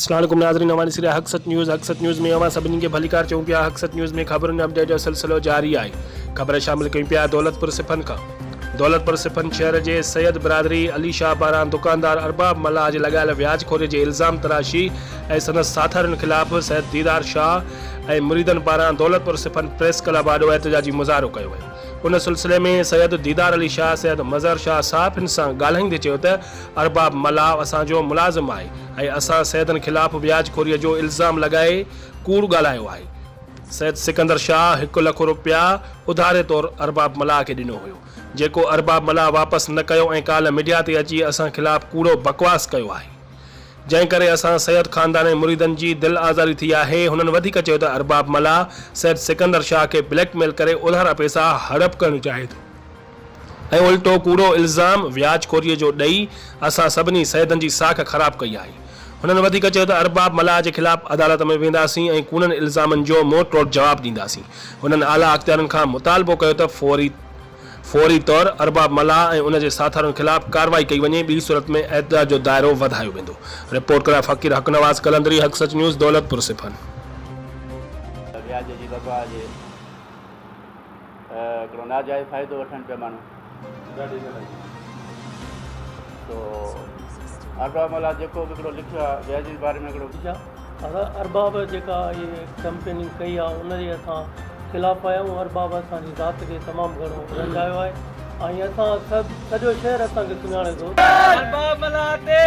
अस्सलाम वालेकुम नाज़रीन, हमारी सिरा हक़ सच न्यूज़ में अवां सभिनी खे भलीकार चऊं पिया। हक़ सच न्यूज़ में ख़बरुनि अपडेट जो सिलसिलो जारी आहे। ख़बर शामिल कयूं पिया दौलतपुर सिफन खां। दौलतपुर सिफन शहर जे सैयद बिरादरी अली शाह पारां दुकानदार अरबाब मल्लाह जे लॻायल व्याजखोरी जे इल्ज़ाम तराशी ऐं संदसि साथारनि ख़िलाफ़ सैयद दीदार शाह ऐं मुरीदनि पारां दौलतपुर सिफन प्रेस क्लब आॾो एहतजाजी मुज़ाहिरो कयो वियो। उन सिलसिले में सैयद दीदार अली शाह सैयद मज़हर शाह साहिबनि सां ॻाल्हाईंदे चयो त अरबाब मल्लाह असांजो मुलाज़िम आहे ऐं असां सैयदनि ख़िलाफ़ व्याजखोरीअ जो इल्ज़ाम लगाए कूड़ ॻाल्हायो आहे। सैयद सिकंदर शाह 1 लख रुपया उधारे तौरु अरबाब मल्लाह खे ॾिनो हुयो, जेको अरबाब मल्लाह वापसि न कयो ऐं काल्ह मीडिया ते अची असां ख़िलाफ़ कूड़ो बकवास कयो आहे, जंहिं करे असां सैयद ख़ानदान ऐं मुरीदनि जी दिलि आज़ारी थी आहे। हुननि वधीक चयो त अरबाब मल्लाह सैयद सिकंदर शाह खे ब्लैकमेल करे उधारा पैसा हड़प करणु चाहे थो ऐं उल्टो कूड़ो इल्ज़ाम व्याजखोरीअ जो ॾेई असां सभिनी सैयदनि जी साख ख़राब कई आहे। हुननि वधीक चयो त अरबाब मल्लाह जे ख़िलाफ़ अदालत में वेंदासीं ऐं कूड़नि इल्ज़ामनि जो मोटरोट जवाबु ॾींदासीं। हुननि आला अख़्तियारनि खां मुतालबो कयो त फौरी तौरु अरबाब मल्लाह ऐं उन जे साथारनि ख़िलाफ़ कार्रवाई कई वञे, ॿी सूरत में एहतजाज जो दायरो वधायो वेंदो। रिपोर्ट करा फ़कीर हक़ नवाज़ कलंदरी, हक़ सच न्यूज़, दौलतपुर सिफन। व्याज जी दफ़ा जे हिकिड़ो नाजाइज़ फ़ाइदो वठनि पिया माण्हू, तो अरबाब मल्लाह जेको बि हिकिड़ो लिखियो आहे व्याज जे बारे में हिकिड़ो अरबाब जेका इहे कंपेनिंग कई आहे उनजे असां ख़िलाफ़ु आहियूं। अरबाब असांजी ज़ात खे तमामु घणो रंजायो आहे ऐं असां सॼो शहर असांखे सुञाणे थो। अरबाब मल्लाह ते